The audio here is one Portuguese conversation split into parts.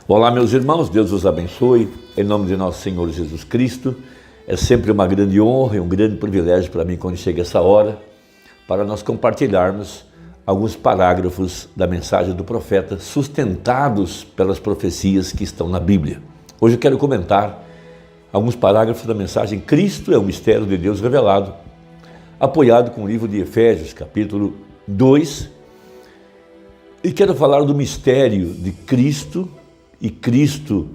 Olá, meus irmãos, Deus os abençoe, em nome de nosso Senhor Jesus Cristo. É sempre uma grande honra e um grande privilégio para mim quando chega essa hora, para nós compartilharmos alguns parágrafos da mensagem do profeta, sustentados pelas profecias que estão na Bíblia. Hoje eu quero comentar alguns parágrafos da mensagem Cristo é o mistério de Deus revelado, apoiado com o livro de Efésios, capítulo 2, e quero falar do mistério de Cristo. E Cristo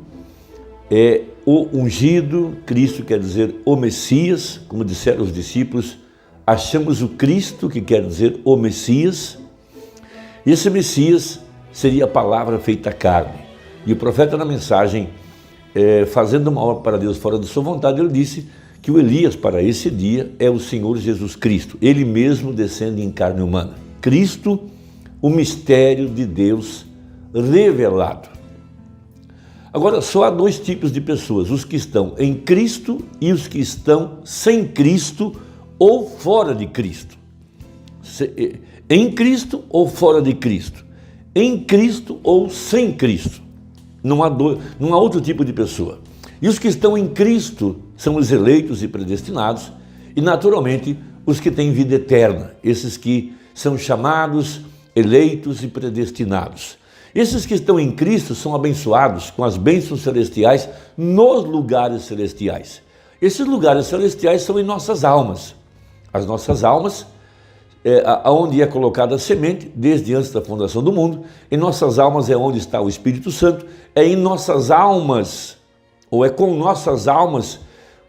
é o ungido, Cristo quer dizer o Messias, como disseram os discípulos, achamos o Cristo, que quer dizer o Messias, e esse Messias seria a palavra feita carne. E o profeta na mensagem, fazendo uma obra para Deus fora de sua vontade, ele disse que o Elias para esse dia é o Senhor Jesus Cristo, ele mesmo descende em carne humana. Cristo, o mistério de Deus revelado. Agora, só há dois tipos de pessoas, os que estão em Cristo e os que estão sem Cristo ou fora de Cristo. Em Cristo ou fora de Cristo. Em Cristo ou sem Cristo. Não há outro tipo de pessoa. E os que estão em Cristo são os eleitos e predestinados e, naturalmente, os que têm vida eterna, esses que são chamados, eleitos e predestinados. Esses que estão em Cristo são abençoados com as bênçãos celestiais nos lugares celestiais. Esses lugares celestiais são em nossas almas. As nossas almas, onde é colocada a semente, desde antes da fundação do mundo, em nossas almas é onde está o Espírito Santo, é em nossas almas, ou é com nossas almas,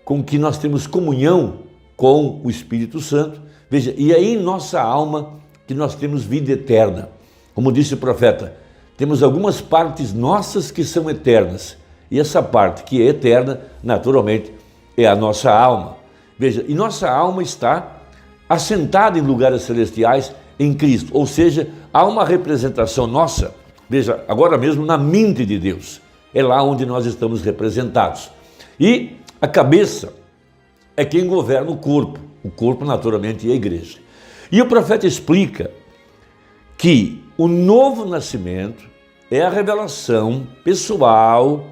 com que nós temos comunhão com o Espírito Santo. Veja, e é em nossa alma que nós temos vida eterna. Como disse o profeta, temos algumas partes nossas que são eternas, e essa parte que é eterna, naturalmente, é a nossa alma. Veja, e nossa alma está assentada em lugares celestiais em Cristo, ou seja, há uma representação nossa, veja, agora mesmo na mente de Deus, é lá onde nós estamos representados. E a cabeça é quem governa o corpo naturalmente é a igreja. E o profeta explica que o novo nascimento é a revelação pessoal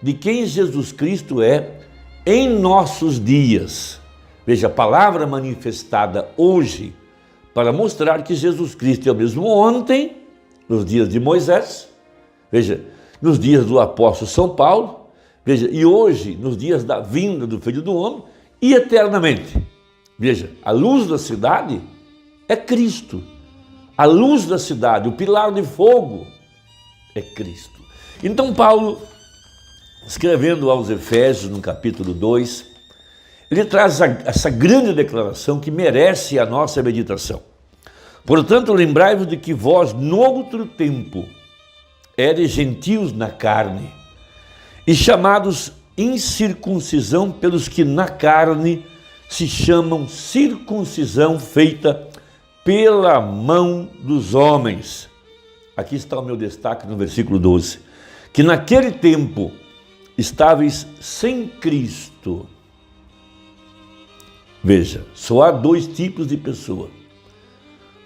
de quem Jesus Cristo é em nossos dias. Veja, a palavra manifestada hoje para mostrar que Jesus Cristo é o mesmo ontem, nos dias de Moisés, veja, nos dias do apóstolo São Paulo, veja, e hoje, nos dias da vinda do Filho do Homem, e eternamente. Veja, a luz da cidade é Cristo. A luz da cidade, o pilar de fogo, é Cristo. Então Paulo, escrevendo aos Efésios, no capítulo 2, ele traz essa grande declaração que merece a nossa meditação. Portanto, lembrai-vos de que vós, no outro tempo, eres gentios na carne, e chamados incircuncisão pelos que na carne se chamam circuncisão feita pela mão dos homens. Aqui está o meu destaque no versículo 12. Que naquele tempo estáveis sem Cristo. Veja, só há dois tipos de pessoa.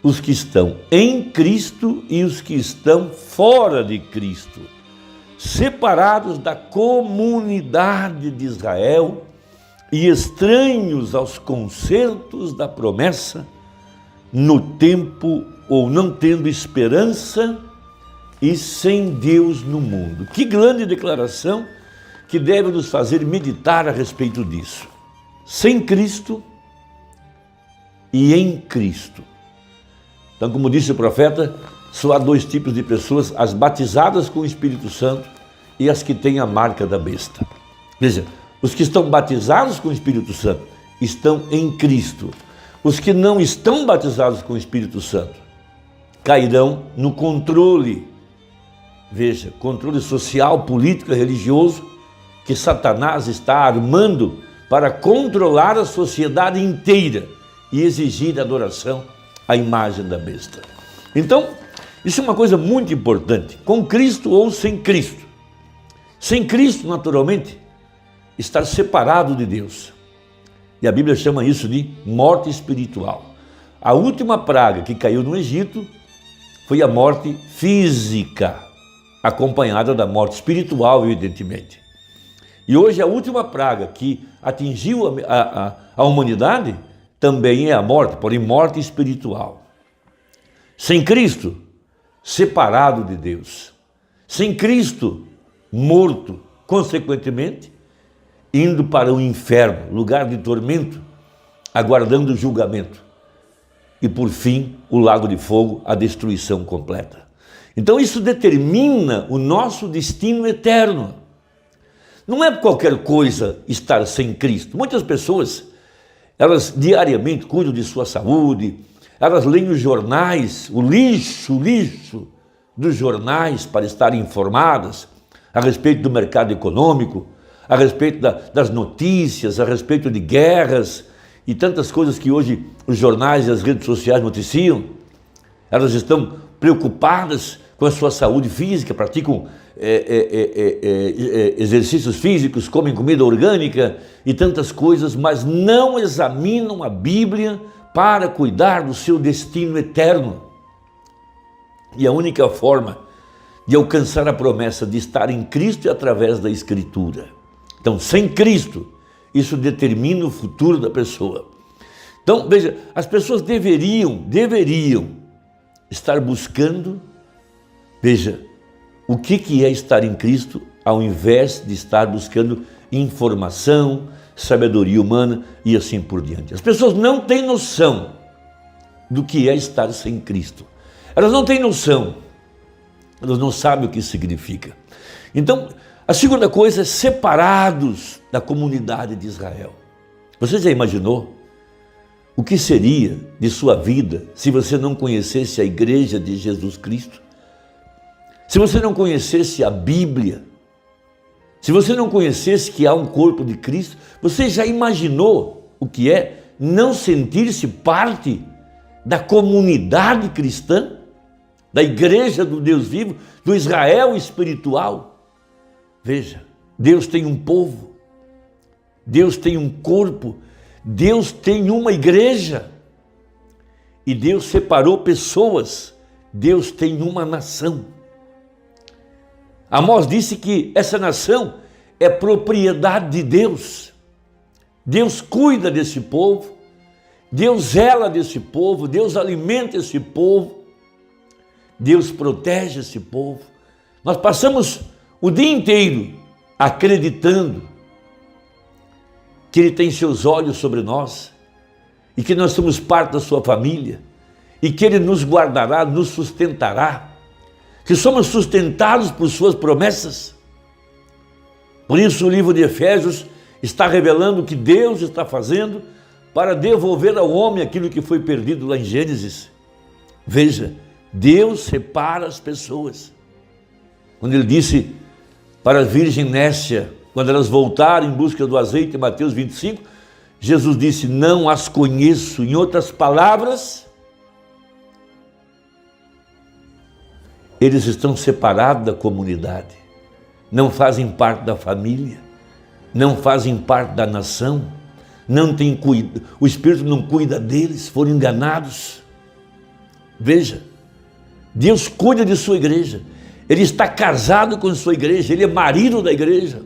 Os que estão em Cristo e os que estão fora de Cristo. Separados da comunidade de Israel e estranhos aos concertos da promessa, no tempo ou não tendo esperança e sem Deus no mundo. Que grande declaração que deve nos fazer meditar a respeito disso. Sem Cristo e em Cristo. Então, como disse o profeta, só há dois tipos de pessoas, as batizadas com o Espírito Santo e as que têm a marca da besta. Veja, os que estão batizados com o Espírito Santo estão em Cristo. Os que não estão batizados com o Espírito Santo cairão no controle, veja, controle social, político e religioso que Satanás está armando para controlar a sociedade inteira e exigir adoração à imagem da besta. Então, isso é uma coisa muito importante, com Cristo ou sem Cristo. Sem Cristo, naturalmente, estar separado de Deus. E a Bíblia chama isso de morte espiritual. A última praga que caiu no Egito foi a morte física. acompanhada da morte espiritual, evidentemente. E hoje a última praga que atingiu a humanidade também é a morte, porém morte espiritual. Sem Cristo, separado de Deus. Sem Cristo, morto, consequentemente, indo para o inferno, lugar de tormento, aguardando o julgamento. E por fim, o lago de fogo, a destruição completa. Então isso determina o nosso destino eterno. Não é qualquer coisa estar sem Cristo. Muitas pessoas, elas diariamente cuidam de sua saúde, elas leem os jornais, o lixo dos jornais para estarem informadas a respeito do mercado econômico, a respeito das notícias, a respeito de guerras e tantas coisas que hoje os jornais e as redes sociais noticiam. Elas estão preocupadas com a sua saúde física, praticam exercícios físicos, comem comida orgânica e tantas coisas, mas não examinam a Bíblia para cuidar do seu destino eterno. E a única forma de alcançar a promessa de estar em Cristo é através da Escritura. Então, sem Cristo, isso determina o futuro da pessoa. Então, veja, as pessoas deveriam estar buscando, veja, o que é estar em Cristo, ao invés de estar buscando informação, sabedoria humana e assim por diante. As pessoas não têm noção do que é estar sem Cristo. Elas não têm noção, elas não sabem o que isso significa. Então, a segunda coisa é separados da comunidade de Israel. Você já imaginou o que seria de sua vida se você não conhecesse a igreja de Jesus Cristo? Se você não conhecesse a Bíblia, se você não conhecesse que há um corpo de Cristo, você já imaginou o que é não sentir-se parte da comunidade cristã, da igreja do Deus vivo, do Israel espiritual? Veja, Deus tem um povo, Deus tem um corpo, Deus tem uma igreja e Deus separou pessoas, Deus tem uma nação. Amós disse que essa nação é propriedade de Deus. Deus cuida desse povo, Deus zela desse povo, Deus alimenta esse povo, Deus protege esse povo. Nós passamos o dia inteiro acreditando que Ele tem seus olhos sobre nós e que nós somos parte da sua família e que Ele nos guardará, nos sustentará, que somos sustentados por suas promessas. Por isso o livro de Efésios está revelando o que Deus está fazendo para devolver ao homem aquilo que foi perdido lá em Gênesis. Veja, Deus separa as pessoas. Quando Ele disse para a virgem Nécia, quando elas voltaram em busca do azeite, em Mateus 25, Jesus disse, não as conheço. Em outras palavras, eles estão separados da comunidade, não fazem parte da família, não fazem parte da nação, não tem cuidado, o Espírito não cuida deles, foram enganados. Veja, Deus cuida de sua igreja, Ele está casado com sua igreja, Ele é marido da igreja.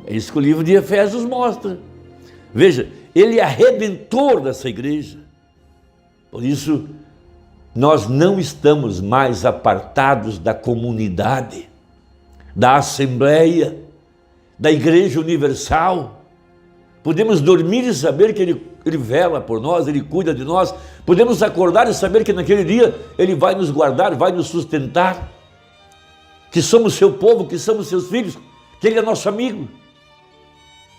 É isso que o livro de Efésios mostra. Veja, Ele é redentor dessa igreja. Por isso, nós não estamos mais apartados da comunidade, da assembleia, da igreja universal. Podemos dormir e saber que Ele vela por nós, Ele cuida de nós. Podemos acordar e saber que naquele dia Ele vai nos guardar, vai nos sustentar, que somos seu povo, que somos seus filhos, que Ele é nosso amigo,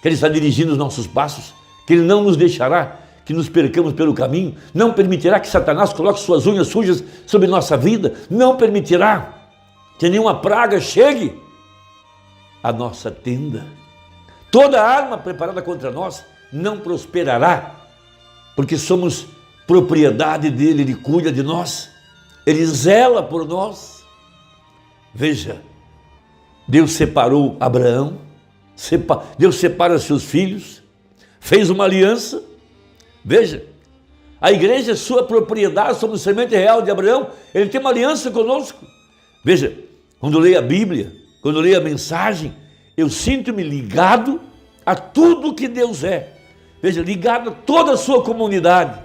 que Ele está dirigindo os nossos passos, que Ele não nos deixará que nos percamos pelo caminho, não permitirá que Satanás coloque suas unhas sujas sobre nossa vida, não permitirá que nenhuma praga chegue à nossa tenda. Toda arma preparada contra nós não prosperará, porque somos propriedade dEle, Ele cuida de nós, Ele zela por nós. Veja, Deus separou Abraão, Deus separa seus filhos, fez uma aliança. Veja, a igreja é sua propriedade, somos semente real de Abraão, Ele tem uma aliança conosco. Veja, quando leio a Bíblia, quando leio a mensagem, eu sinto-me ligado a tudo que Deus é. Veja, ligado a toda a sua comunidade.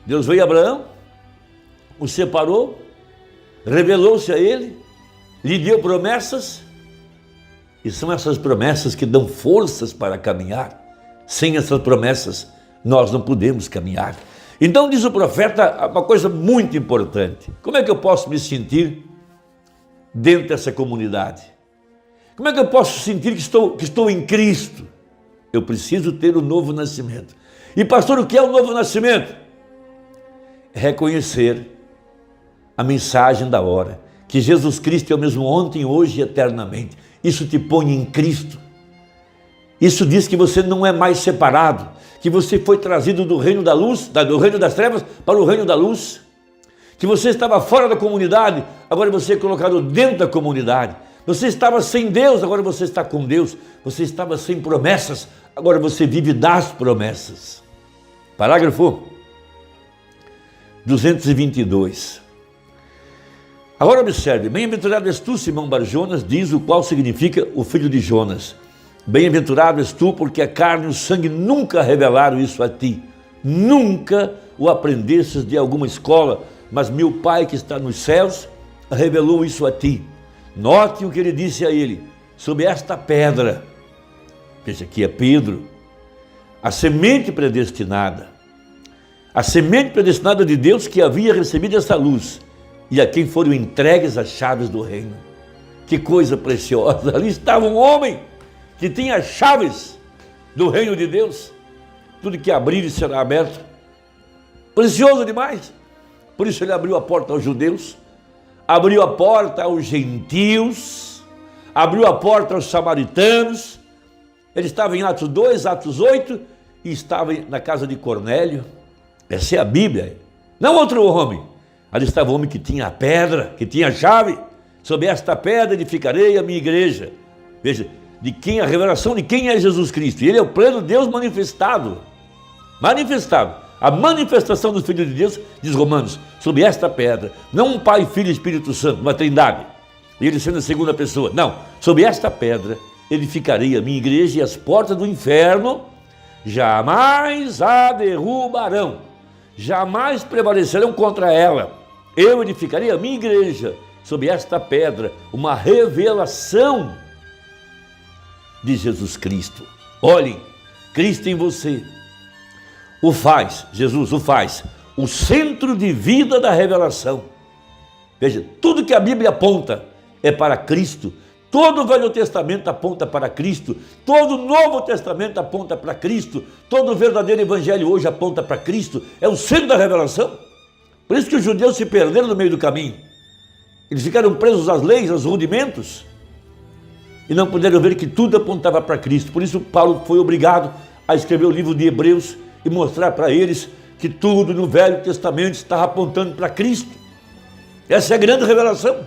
Deus veio a Abraão, o separou, revelou-se a ele, lhe deu promessas, e são essas promessas que dão forças para caminhar. Sem essas promessas, nós não podemos caminhar. Então diz o profeta uma coisa muito importante: como é que eu posso me sentir dentro dessa comunidade? Como é que eu posso sentir que estou em Cristo? Eu preciso ter o novo nascimento. E pastor, o que é o novo nascimento? É reconhecer a mensagem da hora, que Jesus Cristo é o mesmo ontem, hoje e eternamente. Isso te põe em Cristo. Isso diz que você não é mais separado, que você foi trazido do reino da luz, do reino das trevas para o reino da luz, que você estava fora da comunidade, agora você é colocado dentro da comunidade. Você estava sem Deus, agora você está com Deus. Você estava sem promessas, agora você vive das promessas. Parágrafo 222. Agora observe: bem-aventurado és tu, Simão Bar-Jonas, diz o qual significa o filho de Jonas. Bem-aventurado és tu, porque a carne e o sangue nunca revelaram isso a ti. Nunca o aprendestes de alguma escola, mas meu Pai que está nos céus revelou isso a ti. Note o que ele disse a ele: sobre esta pedra, veja aqui é Pedro, a semente predestinada de Deus que havia recebido essa luz e a quem foram entregues as chaves do reino. Que coisa preciosa! Ali estava um homem que tinha as chaves do reino de Deus. Tudo que abrir será aberto. Precioso demais. Por isso ele abriu a porta aos judeus, abriu a porta aos gentios, abriu a porta aos samaritanos. Ele estava em Atos 2, Atos 8, e estava na casa de Cornélio. Essa é a Bíblia, não outro homem. Ali estava o homem que tinha a pedra, que tinha a chave. Sobre esta pedra edificarei a minha igreja. Veja, de quem a revelação de quem é Jesus Cristo. E ele é o pleno Deus manifestado. A manifestação do Filho de Deus, diz Romanos, sobre esta pedra, não um Pai, Filho e Espírito Santo, uma trindade, e ele sendo a segunda pessoa, não, sobre esta pedra edificarei a minha igreja e as portas do inferno jamais a derrubarão, jamais prevalecerão contra ela. Eu edificarei a minha igreja sobre esta pedra, uma revelação de Jesus Cristo. Olhem, Cristo em você o faz, Jesus o faz, o centro de vida da revelação. Veja, tudo que a Bíblia aponta é para Cristo. Todo o Velho Testamento aponta para Cristo, todo o Novo Testamento aponta para Cristo, todo o verdadeiro Evangelho hoje aponta para Cristo, é o centro da revelação. Por isso que os judeus se perderam no meio do caminho. Eles ficaram presos às leis, aos rudimentos, e não puderam ver que tudo apontava para Cristo. Por isso Paulo foi obrigado a escrever o livro de Hebreus e mostrar para eles que tudo no Velho Testamento estava apontando para Cristo. Essa é a grande revelação.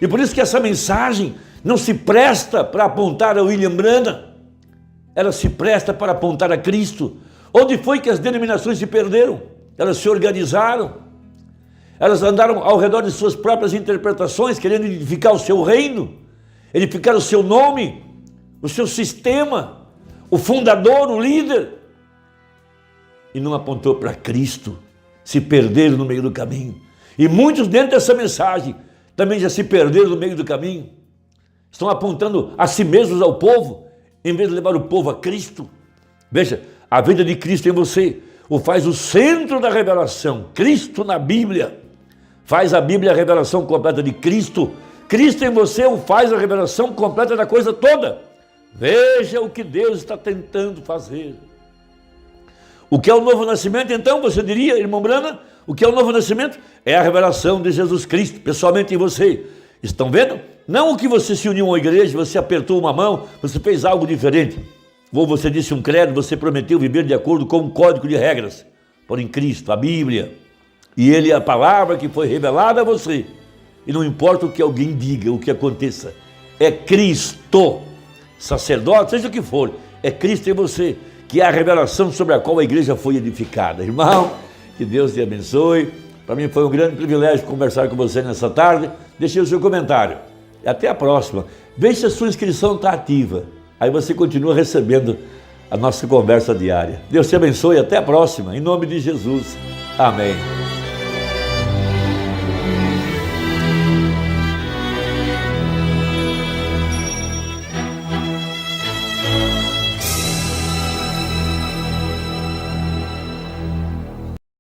E por isso que essa mensagem não se presta para apontar a William Branham, ela se presta para apontar a Cristo. Onde foi que as denominações se perderam? Elas se organizaram, elas andaram ao redor de suas próprias interpretações, querendo edificar o seu reino, edificar o seu nome, o seu sistema, o fundador, o líder, e não apontou para Cristo. Se perderam no meio do caminho. E muitos dentro dessa mensagem também já se perderam no meio do caminho. Estão apontando a si mesmos ao povo, em vez de levar o povo a Cristo. Veja, a vida de Cristo em você o faz o centro da revelação. Cristo na Bíblia faz a Bíblia a revelação completa de Cristo. Cristo em você o faz a revelação completa da coisa toda. Veja o que Deus está tentando fazer. O que é o novo nascimento, então, você diria, irmão Branham? O que é o novo nascimento? É a revelação de Jesus Cristo, pessoalmente em você. Estão vendo? Não o que você se uniu a uma igreja, você apertou uma mão, você fez algo diferente. Ou você disse um credo, você prometeu viver de acordo com um código de regras. Porém, Cristo, a Bíblia, e Ele é a palavra que foi revelada a você. E não importa o que alguém diga, o que aconteça. É Cristo, sacerdote, seja o que for, é Cristo em você, que é a revelação sobre a qual a igreja foi edificada. Irmão, que Deus te abençoe. Para mim foi um grande privilégio conversar com você nessa tarde. deixe o seu comentário. Até a próxima. Veja se a sua inscrição está ativa. Aí você continua recebendo a nossa conversa diária. Deus te abençoe. Até a próxima. Em nome de Jesus. Amém.